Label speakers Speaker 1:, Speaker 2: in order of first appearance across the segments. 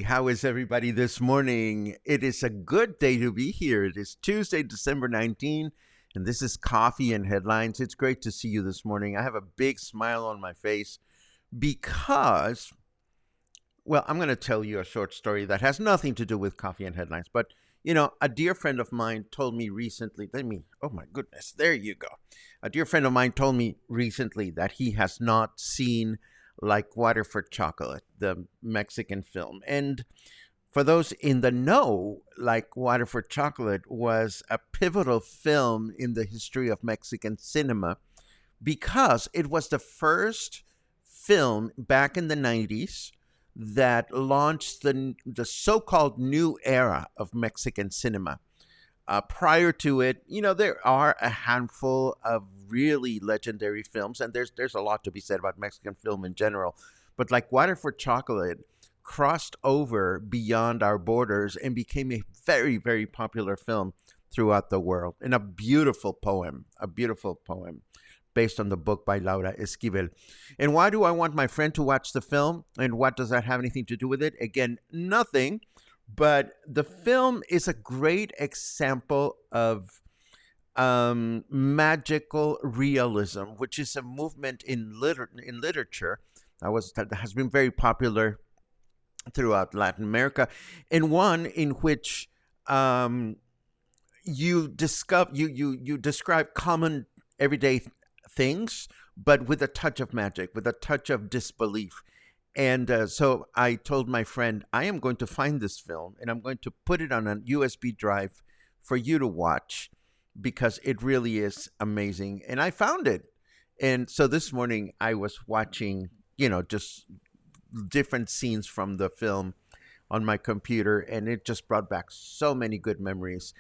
Speaker 1: How is everybody this morning? It is a good day to be here. It is Tuesday, December 19, and this is Coffee and Headlines. It's great to see you this morning. I have a big smile on my face because, well, I'm going to tell you a short story that has nothing to do with Coffee and Headlines. But, a dear friend of mine told me recently, oh my goodness, there you go. A dear friend of mine told me recently that he has not seen Like Water for Chocolate, the Mexican film. And for those in the know, Like Water for Chocolate was a pivotal film in the history of Mexican cinema because it was the first film back in the 90s that launched the so-called new era of Mexican cinema. Prior to it, there are a handful of really legendary films, and there's a lot to be said about Mexican film in general. But Like Water for Chocolate crossed over beyond our borders and became a very, very popular film throughout the world. And a beautiful poem based on the book by Laura Esquivel. And why do I want my friend to watch the film? And what does that have anything to do with it? Again, nothing. But the film is a great example of magical realism, which is a movement in literature that has been very popular throughout Latin America, and one in which you describe common everyday things, but with a touch of magic, with a touch of disbelief. And so I told my friend, I am going to find this film and I'm going to put it on a USB drive for you to watch because it really is amazing. And I found it. And so this morning I was watching, just different scenes from the film on my computer, and it just brought back so many good memories.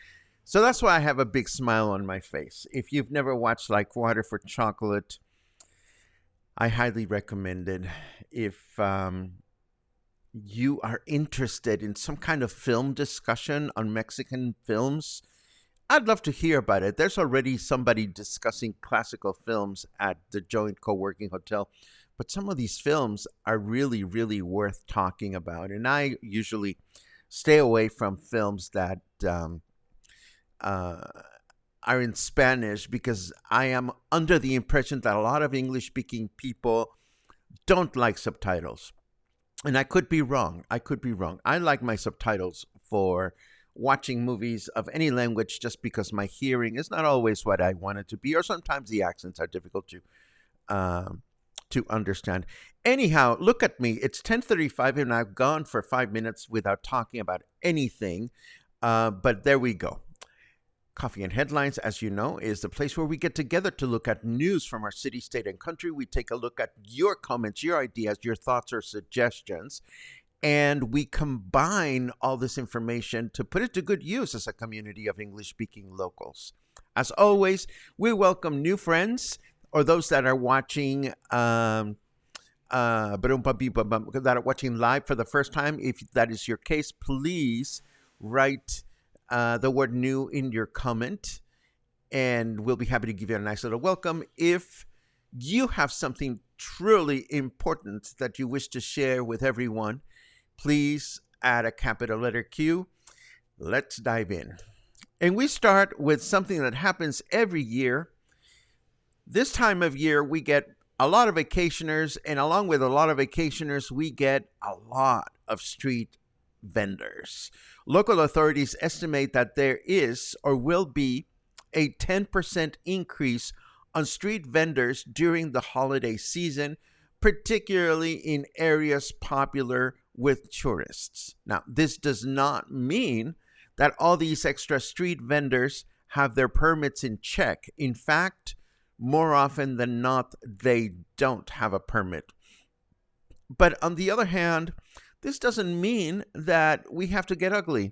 Speaker 1: So that's why I have a big smile on my face. If you've never watched Like Water for Chocolate, I highly recommend it. If you are interested in some kind of film discussion on Mexican films, I'd love to hear about it. There's already somebody discussing classical films at the Joint Co-working Hotel, but some of these films are really, really worth talking about. And I usually stay away from films that are in Spanish because I am under the impression that a lot of English-speaking people don't like subtitles. And I could be wrong. I like my subtitles for watching movies of any language just because my hearing is not always what I want it to be, or sometimes the accents are difficult to understand. Anyhow, look at me. It's 10:35 and I've gone for 5 minutes without talking about anything. But there we go. Coffee and Headlines, as you know, is the place where we get together to look at news from our city, state, and country. We take a look at your comments, your ideas, your thoughts, or suggestions, and we combine all this information to put it to good use as a community of English-speaking locals. As always, we welcome new friends or those that are watching that are watching live for the first time. If that is your case, please write the word new in your comment, and we'll be happy to give you a nice little welcome. If you have something truly important that you wish to share with everyone, please add a capital letter Q. Let's dive in. And we start with something that happens every year. This time of year, we get a lot of vacationers, and along with a lot of vacationers, we get a lot of street vendors. Local authorities estimate that there is or will be a 10% increase on street vendors during the holiday season, particularly in areas popular with tourists. Now, this does not mean that all these extra street vendors have their permits in check. In fact, more often than not, they don't have a permit. But on the other hand, this doesn't mean that we have to get ugly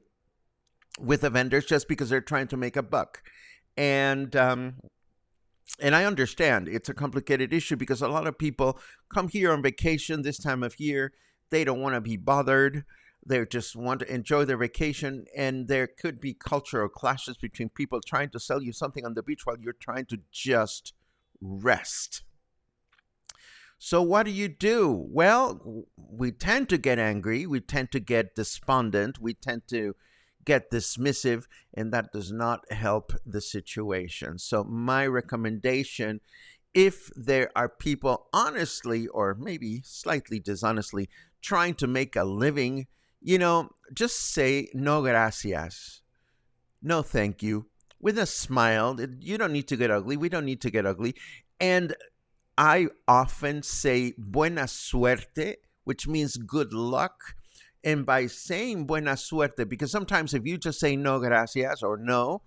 Speaker 1: with the vendors just because they're trying to make a buck. And I understand it's a complicated issue because a lot of people come here on vacation this time of year. They don't want to be bothered. They just want to enjoy their vacation. And there could be cultural clashes between people trying to sell you something on the beach while you're trying to just rest. So what do? Well, we tend to get angry, we tend to get despondent, we tend to get dismissive, and that does not help the situation. So my recommendation, if there are people honestly or maybe slightly dishonestly trying to make a living, just say no gracias, no thank you, with a smile. You don't need to get ugly. We don't need to get ugly. And I often say buena suerte, which means good luck. And by saying buena suerte, because sometimes if you just say no gracias or no,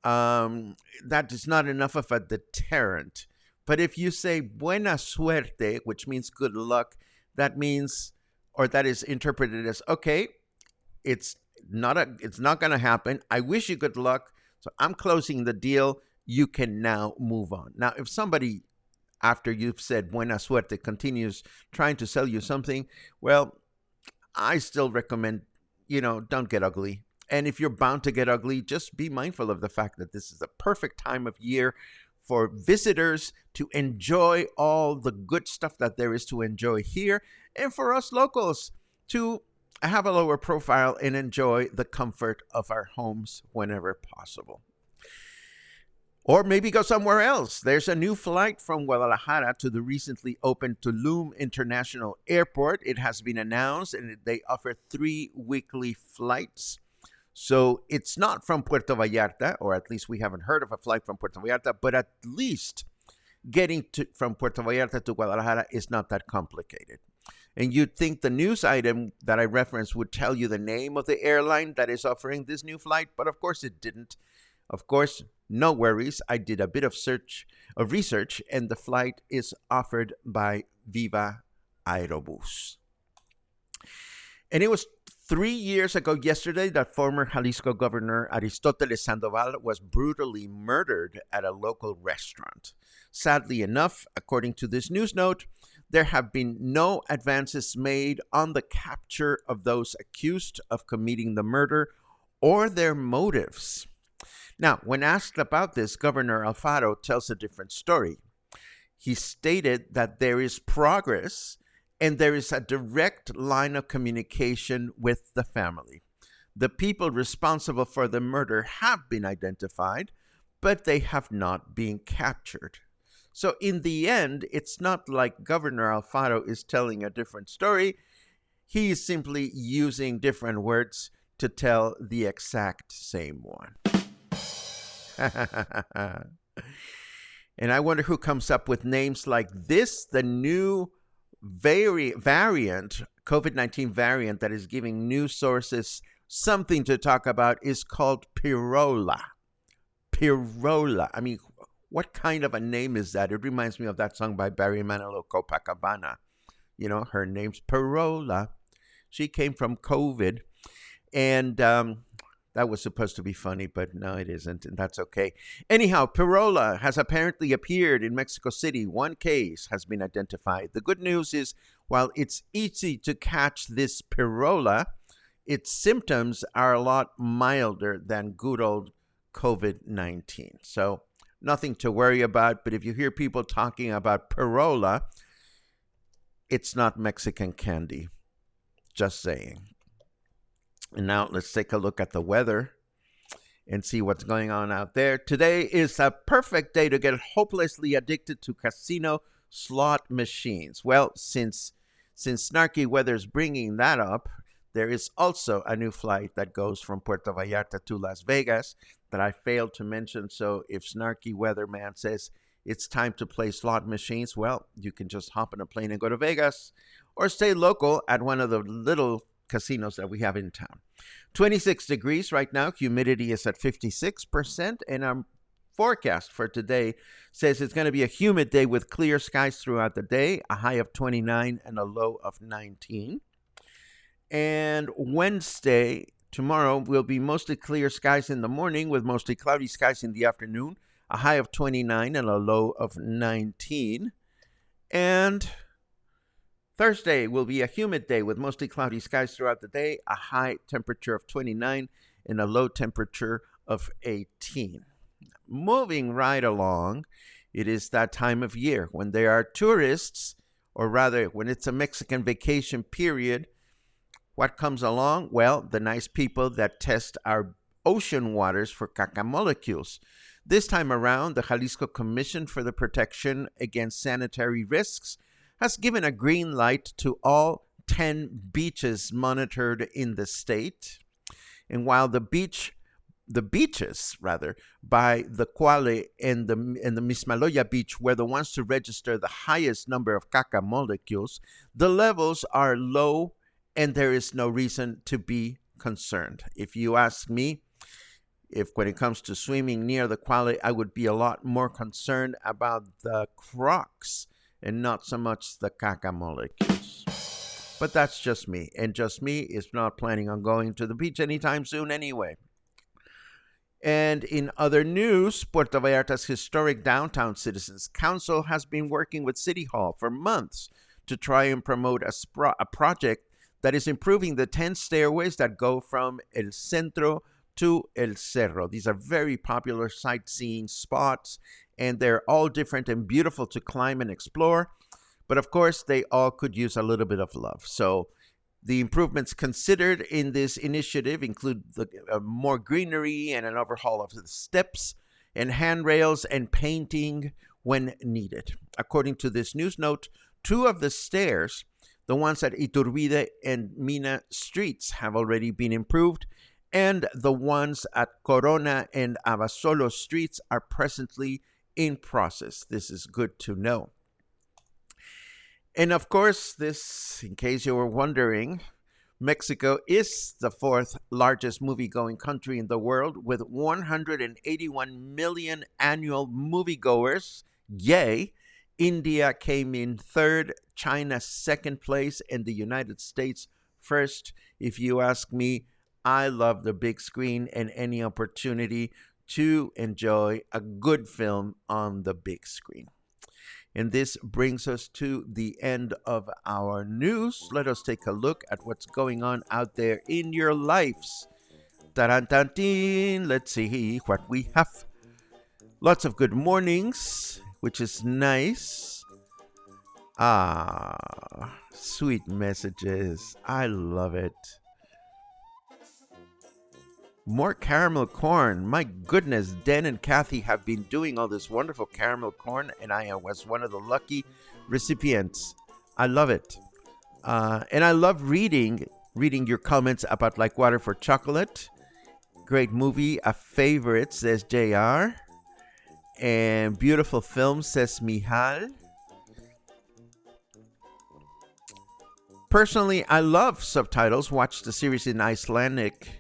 Speaker 1: that is not enough of a deterrent. But if you say buena suerte, which means good luck, that means, or that is interpreted as, okay, it's not going to happen. I wish you good luck. So I'm closing the deal. You can now move on. Now, if somebody, after you've said buena suerte, continues trying to sell you something, well, I still recommend, don't get ugly. And if you're bound to get ugly, just be mindful of the fact that this is the perfect time of year for visitors to enjoy all the good stuff that there is to enjoy here, and for us locals to have a lower profile and enjoy the comfort of our homes whenever possible. Or maybe go somewhere else. There's a new flight from Guadalajara to the recently opened Tulum International Airport. It has been announced, and they offer 3 weekly flights. So it's not from Puerto Vallarta, or at least we haven't heard of a flight from Puerto Vallarta, but at least getting from Puerto Vallarta to Guadalajara is not that complicated. And you'd think the news item that I referenced would tell you the name of the airline that is offering this new flight, but of course it didn't. Of course, no worries. I did a bit of research, and the flight is offered by Viva Aerobus. And it was 3 years ago yesterday that former Jalisco Governor Aristoteles Sandoval was brutally murdered at a local restaurant. Sadly enough, according to this news note, there have been no advances made on the capture of those accused of committing the murder or their motives. Now, when asked about this, Governor Alfaro tells a different story. He stated that there is progress and there is a direct line of communication with the family. The people responsible for the murder have been identified, but they have not been captured. So in the end, it's not like Governor Alfaro is telling a different story. He is simply using different words to tell the exact same one. And I wonder who comes up with names like this. The new variant, COVID-19 variant that is giving news sources something to talk about is called Perola. Perola. I mean, what kind of a name is that? It reminds me of that song by Barry Manilow, Copacabana. Her name's Perola. She came from COVID. And that was supposed to be funny, but no, it isn't, and that's okay. Anyhow, Perola has apparently appeared in Mexico City. 1 case has been identified. The good news is, while it's easy to catch this Perola, its symptoms are a lot milder than good old COVID-19. So nothing to worry about, but if you hear people talking about Perola, it's not Mexican candy. Just saying. And now let's take a look at the weather and see what's going on out there. Today is a perfect day to get hopelessly addicted to casino slot machines. Well, since snarky weather's bringing that up, there is also a new flight that goes from Puerto Vallarta to Las Vegas that I failed to mention. So if snarky weatherman says it's time to play slot machines, well, you can just hop on a plane and go to Vegas, or stay local at one of the little casinos that we have in town. 26 degrees right now. Humidity is at 56%. And our forecast for today says it's going to be a humid day with clear skies throughout the day, a high of 29 and a low of 19. And Wednesday, tomorrow, will be mostly clear skies in the morning with mostly cloudy skies in the afternoon, a high of 29 and a low of 19. And Thursday will be a humid day with mostly cloudy skies throughout the day, a high temperature of 29 and a low temperature of 18. Moving right along, it is that time of year when there are tourists or rather, when it's a Mexican vacation period, what comes along? Well, the nice people that test our ocean waters for caca molecules. This time around, the Jalisco Commission for the Protection Against Sanitary Risks has given a green light to all 10 beaches monitored in the state. And while the beaches by the Quale and the Mismaloya beach were the ones to register the highest number of caca molecules, the levels are low and there is no reason to be concerned. If you ask me, if when it comes to swimming near the Quale, I would be a lot more concerned about the crocs and not so much the caca molecules. But that's just me, and just me is not planning on going to the beach anytime soon anyway. And in other news, Puerto Vallarta's historic Downtown Citizens Council has been working with City Hall for months to try and promote a project that is improving the 10 stairways that go from El Centro to El Cerro. These are very popular sightseeing spots, and they're all different and beautiful to climb and explore. But of course, they all could use a little bit of love. So the improvements considered in this initiative include more greenery and an overhaul of the steps and handrails and painting when needed. According to this news note, 2 of the stairs, the ones at Iturbide and Mina streets, have already been improved, and the ones at Corona and Abasolo streets are presently in process. This is good to know. And of course, this, in case you were wondering, Mexico is the 4th largest movie-going country in the world with 181 million annual moviegoers. Yay! India came in 3rd, China 2nd place, and the United States 1st. If you ask me, I love the big screen and any opportunity to enjoy a good film on the big screen. And this brings us to the end of our news. Let us take a look at what's going on out there in your lives. Tarantantin, let's see what we have. Lots of good mornings, which is nice. Sweet messages. I love it. More caramel corn. My goodness, Dan and Kathy have been doing all this wonderful caramel corn, and I was one of the lucky recipients. I love it. And I love reading your comments about Like Water for Chocolate. Great movie, a favorite, says JR. And beautiful film, says Mihal. Personally, I love subtitles. Watch the series in Icelandic.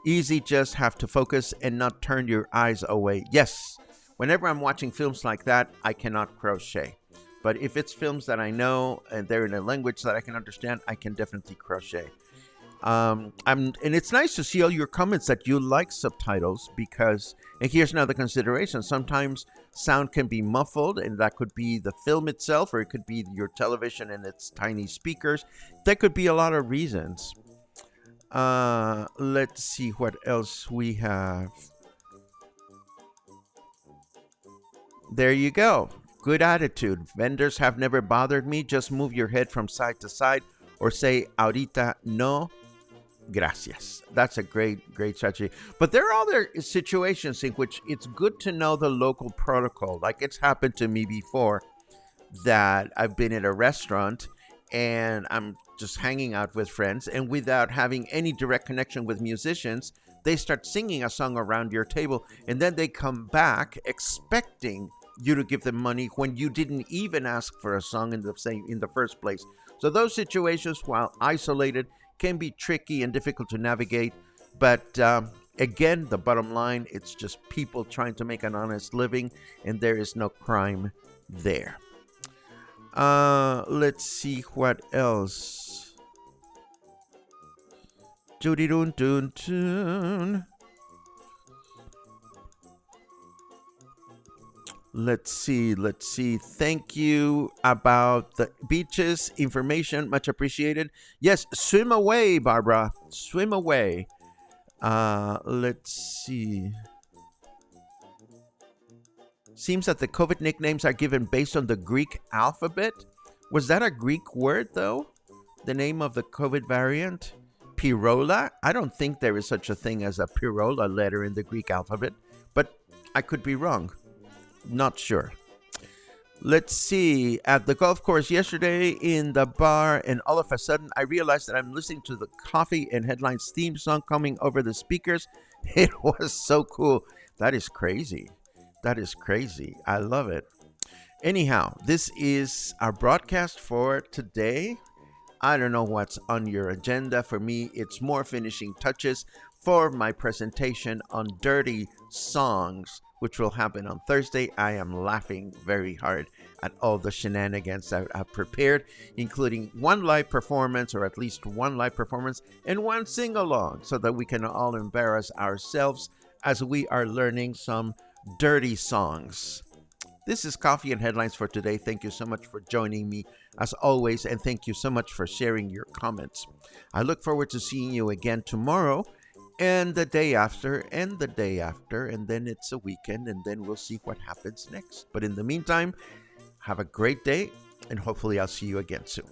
Speaker 1: Easy, just have to focus and not turn your eyes away. Yes, whenever I'm watching films like that, I cannot crochet. But if it's films that I know and they're in a language that I can understand, I can definitely crochet. And it's nice to see all your comments that you like subtitles because, and here's another consideration, sometimes sound can be muffled, and that could be the film itself, or it could be your television and its tiny speakers. There could be a lot of reasons. Let's see what else we have. There you go. Good attitude. Vendors have never bothered me. Just move your head from side to side or say, ahorita no, gracias. That's a great strategy. But there are other situations in which it's good to know the local protocol. Like it's happened to me before that I've been at a restaurant and I'm just hanging out with friends, and without having any direct connection with musicians, they start singing a song around your table, and then they come back expecting you to give them money when you didn't even ask for a song in the first place. So those situations, while isolated, can be tricky and difficult to navigate. But again, the bottom line, it's just people trying to make an honest living, and there is no crime there. Let's see what else. Let's see. Thank you about the beaches. Information, much appreciated. Yes, swim away, Barbara. Swim away. Let's see. Seems that the COVID nicknames are given based on the Greek alphabet. Was that a Greek word, though? The name of the COVID variant? Perola? I don't think there is such a thing as a Perola letter in the Greek alphabet, but I could be wrong. Not sure. Let's see. At the golf course yesterday in the bar, and all of a sudden I realized that I'm listening to the Coffee and Headlines theme song coming over the speakers. It was so cool. That is crazy. That is crazy. I love it. Anyhow, this is our broadcast for today. I don't know what's on your agenda. For me, it's more finishing touches for my presentation on dirty songs, which will happen on Thursday. I am laughing very hard at all the shenanigans that I've prepared, including one live performance, or at least one live performance, and one sing-along, so that we can all embarrass ourselves as we are learning some dirty songs. This is Coffee and Headlines for today. Thank you so much for joining me as always, and thank you so much for sharing your comments. I look forward to seeing you again tomorrow, and the day after, and the day after, and then it's a weekend, and then we'll see what happens next. But in the meantime, have a great day, and hopefully I'll see you again soon.